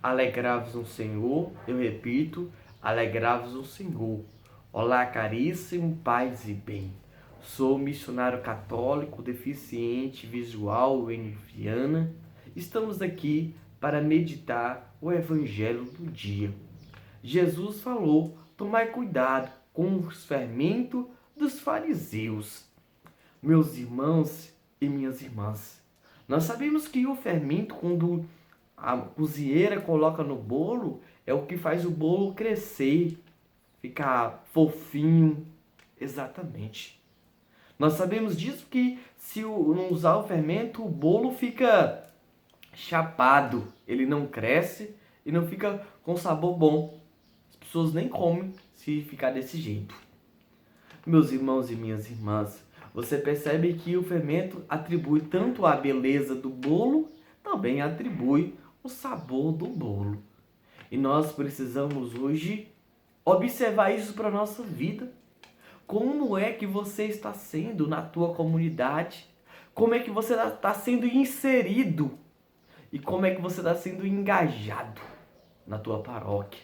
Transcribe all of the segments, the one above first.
Alegrai-vos no Senhor, eu repito, alegrai-vos no Senhor. Olá, caríssimo, paz e bem. Sou missionário católico deficiente visual em Viana. Estamos aqui para meditar o Evangelho do dia. Jesus falou: tomai cuidado com os fermentos dos fariseus. Meus irmãos e minhas irmãs, nós sabemos que o fermento, quando a cozinheira coloca no bolo, é o que faz o bolo crescer, ficar fofinho. Exatamente. Nós sabemos disso, que se não usar o fermento, o bolo fica chapado, ele não cresce e não fica com sabor bom. As pessoas nem comem se ficar desse jeito. Meus irmãos e minhas irmãs, você percebe que o fermento atribui tanto a beleza do bolo, também atribui o sabor do bolo. E nós precisamos hoje observar isso para a nossa vida. Como é que você está sendo na tua comunidade? Como é que você está sendo inserido? E como é que você está sendo engajado na tua paróquia?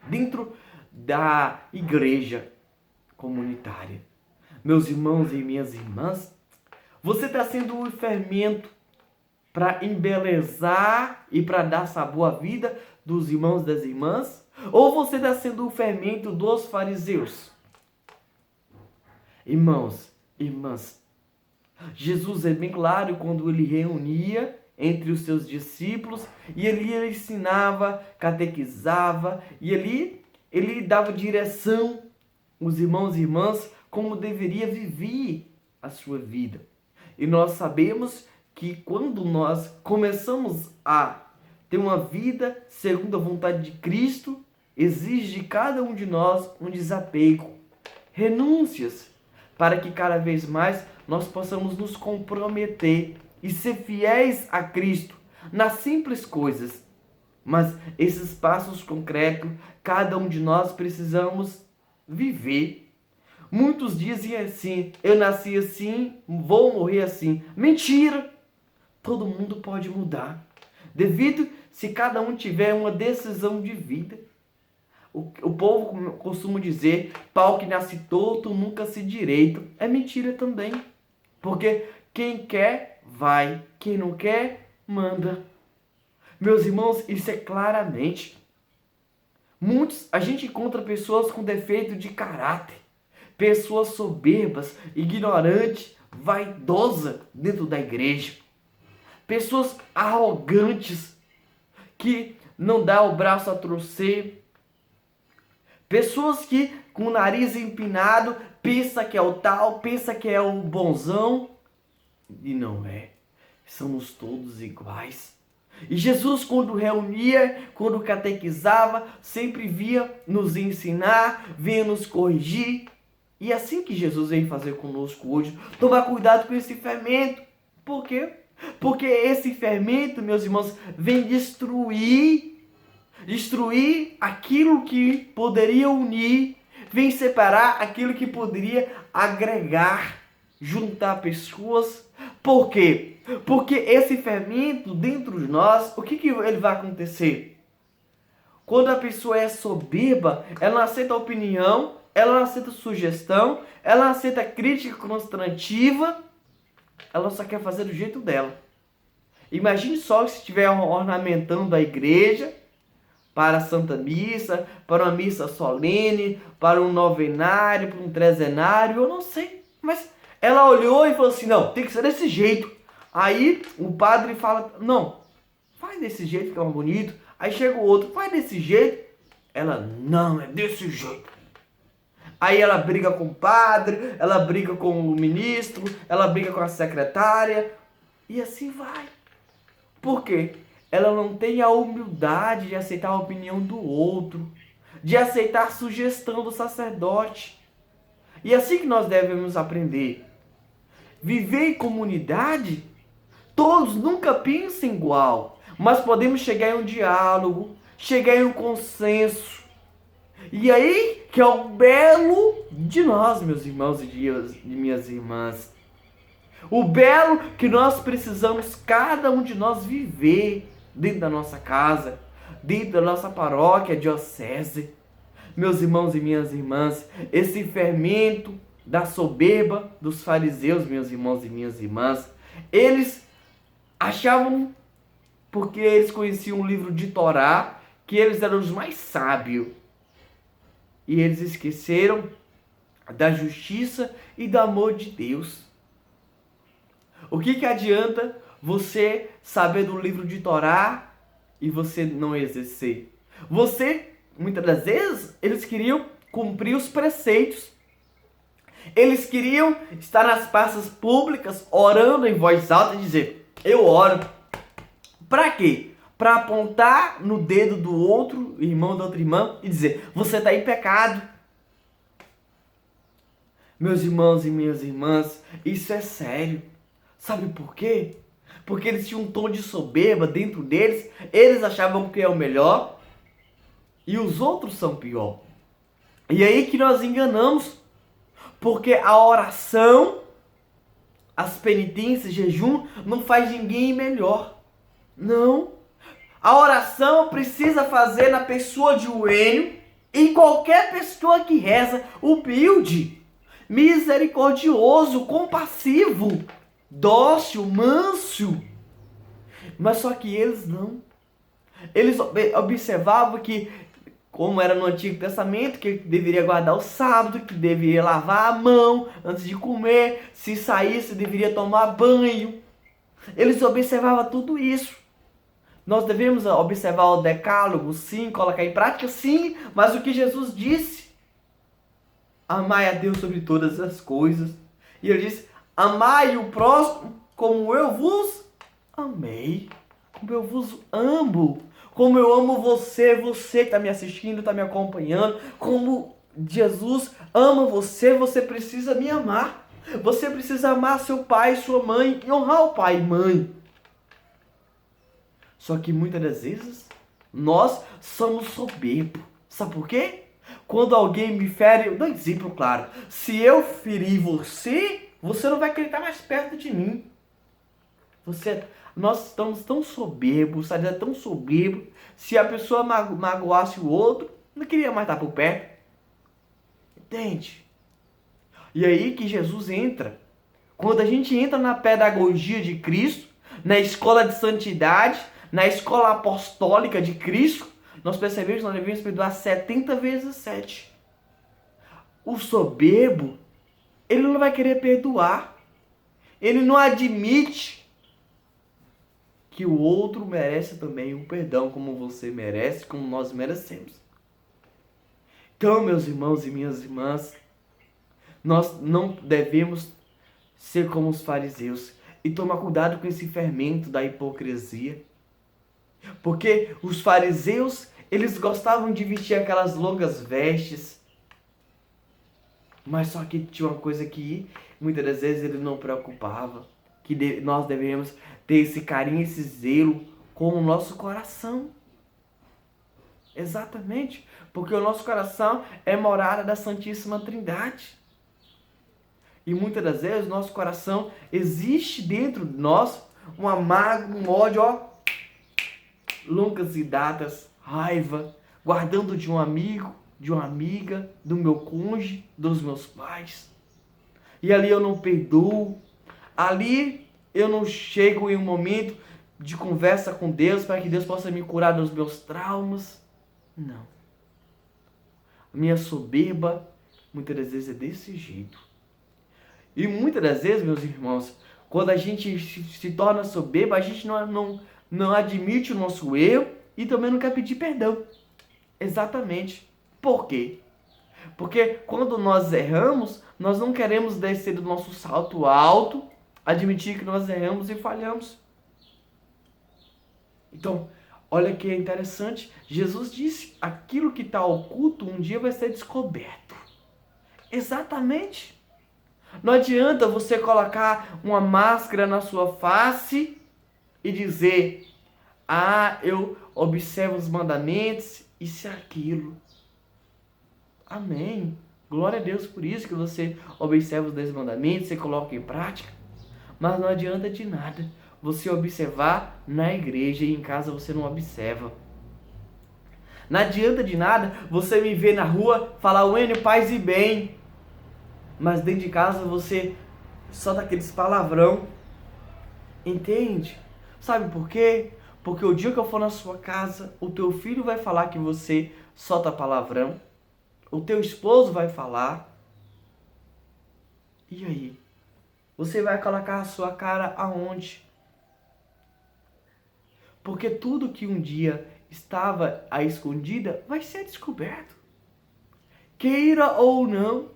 Dentro da igreja comunitária. Meus irmãos e minhas irmãs, você está sendo um fermento para embelezar e para dar sabor à vida dos irmãos e das irmãs? Ou você está sendo o fermento dos fariseus? Irmãos, irmãs, Jesus é bem claro quando ele reunia entre os seus discípulos e ele ensinava, catequizava e ele dava direção aos irmãos e irmãs como deveria viver a sua vida. E nós sabemos que quando nós começamos a ter uma vida segundo a vontade de Cristo, exige de cada um de nós um desapego, renúncias, para que cada vez mais nós possamos nos comprometer e ser fiéis a Cristo nas simples coisas. Mas esses passos concretos, cada um de nós precisamos viver. Muitos dizem assim: eu nasci assim, vou morrer assim. Mentira! Todo mundo pode mudar, devido se cada um tiver uma decisão de vida. O povo costuma dizer: pau que nasce torto nunca se direito. É mentira também, porque quem quer vai, quem não quer manda. Meus irmãos, isso é claramente. A gente encontra pessoas com defeito de caráter, pessoas soberbas, ignorantes, vaidosas dentro da igreja, pessoas arrogantes que não dá o braço a torcer, pessoas que com o nariz empinado pensa que é o tal, pensa que é o bonzão, e não é. Somos todos iguais. E Jesus, quando reunia, quando catequizava, sempre via nos ensinar, vinha nos corrigir. E é assim que Jesus vem fazer conosco hoje. Tomar cuidado com esse fermento. Por quê? Porque esse fermento, meus irmãos, vem destruir aquilo que poderia unir, vem separar aquilo que poderia agregar, juntar pessoas. Por quê? Porque esse fermento dentro de nós, o que ele vai acontecer? Quando a pessoa é soberba, ela não aceita opinião, ela não aceita sugestão, ela não aceita crítica construtiva, ela só quer fazer do jeito dela. Imagine só se estiver ornamentando a igreja para a Santa Missa, para uma missa solene, para um novenário, para um trezenário, eu não sei. Mas ela olhou e falou assim: não, tem que ser desse jeito. Aí o padre fala: não, faz desse jeito, fica mais bonito. Aí chega o outro: faz desse jeito. Ela: não, é desse jeito. Aí ela briga com o padre, ela briga com o ministro, ela briga com a secretária. E assim vai. Por quê? Ela não tem a humildade de aceitar a opinião do outro, de aceitar a sugestão do sacerdote. E é assim que nós devemos aprender. Viver em comunidade, todos nunca pensam igual, mas podemos chegar em um diálogo, chegar em um consenso. E aí que é o belo de nós, meus irmãos e de minhas irmãs. O belo que nós precisamos, cada um de nós, viver dentro da nossa casa. dentro da nossa paróquia, diocese. Meus irmãos e minhas irmãs, esse fermento da soberba dos fariseus, meus irmãos e minhas irmãs, eles achavam, porque eles conheciam o livro de Torá, que eles eram os mais sábios. E eles esqueceram da justiça e do amor de Deus. O que adianta você saber do livro de Torá e você não exercer? Muitas das vezes, eles queriam cumprir os preceitos. Eles queriam estar nas praças públicas, orando em voz alta e dizer, eu oro. Para quê? Para apontar no dedo do outro irmão, da outra irmã, e dizer, você está em pecado. Meus irmãos e minhas irmãs, isso é sério. Sabe por quê? Porque eles tinham um tom de soberba dentro deles, eles achavam que é o melhor, e os outros são pior. E aí que nós enganamos, porque a oração, as penitências, jejum, não faz ninguém melhor. Não. A oração precisa fazer na pessoa de joelho, em qualquer pessoa que reza, humilde, misericordioso, compassivo, dócil, manso. Mas só que eles não. Eles observavam que, como era no Antigo Testamento, que deveria guardar o sábado, que deveria lavar a mão antes de comer, se saísse deveria tomar banho. Eles observavam tudo isso. Nós devemos observar o decálogo, sim, colocar em prática, sim, mas o que Jesus disse? Amai a Deus sobre todas as coisas. E ele disse, amai o próximo como eu vos amei, como eu vos amo. Como eu amo você, você que está me assistindo, está me acompanhando. Como Jesus ama você, você precisa me amar. Você precisa amar seu pai e sua mãe e honrar o pai e mãe. Só que muitas das vezes nós somos soberbos. Sabe por quê? Quando alguém me fere, eu dou um exemplo claro. Se eu ferir você, você não vai querer estar mais perto de mim. Nós estamos tão soberbos, sabe? Tão soberbo. Se a pessoa magoasse o outro, não queria mais estar por perto. Entende? E aí que Jesus entra. Quando a gente entra na pedagogia de Cristo, na escola de santidade, na escola apostólica de Cristo, nós percebemos que nós devemos perdoar 70 vezes 7. O soberbo, ele não vai querer perdoar. Ele não admite que o outro merece também um perdão, como você merece, como nós merecemos. Então, meus irmãos e minhas irmãs, nós não devemos ser como os fariseus e tomar cuidado com esse fermento da hipocrisia. Porque os fariseus, eles gostavam de vestir aquelas longas vestes, mas só que tinha uma coisa que muitas das vezes ele não preocupava, que nós devemos ter esse carinho, esse zelo com o nosso coração. Exatamente, porque o nosso coração é morada da Santíssima Trindade. E muitas das vezes o nosso coração existe dentro de nós uma mágoa, um ódio, longas datas, raiva, guardando de um amigo, de uma amiga, do meu cônjuge, dos meus pais. E ali eu não perdoo, ali eu não chego em um momento de conversa com Deus para que Deus possa me curar dos meus traumas. Não. A minha soberba, muitas das vezes, é desse jeito. E muitas das vezes, meus irmãos, quando a gente se torna soberba, a gente não admite o nosso erro e também não quer pedir perdão. Exatamente. Por quê? Porque quando nós erramos, nós não queremos descer do nosso salto alto, admitir que nós erramos e falhamos. Então, olha que interessante. Jesus disse, aquilo que está oculto um dia vai ser descoberto. Exatamente. Não adianta você colocar uma máscara na sua face e dizer, eu observo os mandamentos, isso e aquilo. Amém. Glória a Deus por isso que você observa os 10 mandamentos, você coloca em prática. Mas não adianta de nada você observar na igreja e em casa você não observa. Não adianta de nada você me ver na rua, falar Wênio, paz e bem, mas dentro de casa você só daqueles palavrão. Entende? Sabe por quê? Porque o dia que eu for na sua casa, o teu filho vai falar que você solta palavrão, o teu esposo vai falar. E aí? Você vai colocar a sua cara aonde? Porque tudo que um dia estava à escondida vai ser descoberto. Queira ou não,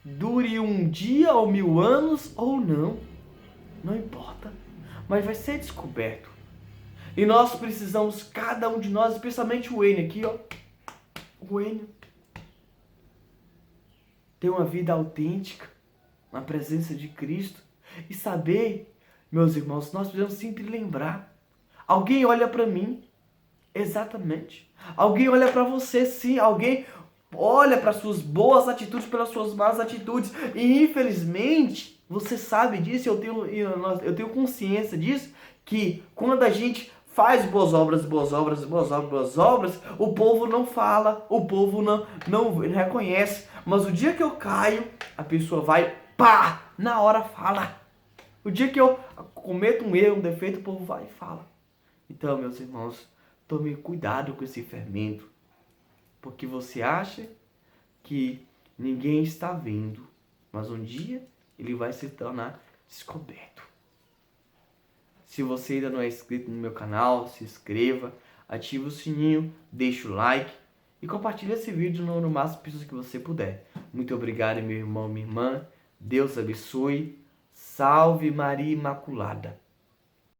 dure um dia ou 1000 anos ou não, não importa, mas vai ser descoberto. E nós precisamos, cada um de nós, especialmente o Enio aqui, ó, o Enio, ter uma vida autêntica na presença de Cristo e saber, meus irmãos, nós precisamos sempre lembrar. Alguém olha para mim, exatamente. Alguém olha para você, sim. Alguém olha para suas boas atitudes pelas suas más atitudes. E infelizmente, você sabe disso, eu tenho consciência disso, que quando a gente faz boas obras, o povo não fala, o povo não reconhece. Mas o dia que eu caio, a pessoa vai, pá, na hora fala. O dia que eu cometo um erro, um defeito, o povo vai e fala. Então, meus irmãos, tome cuidado com esse fermento, porque você acha que ninguém está vendo, mas um dia ele vai se tornar descoberto. Se você ainda não é inscrito no meu canal, se inscreva, ative o sininho, deixe o like e compartilhe esse vídeo no máximo de pessoas que você puder. Muito obrigado, meu irmão, minha irmã. Deus abençoe. Salve Maria Imaculada.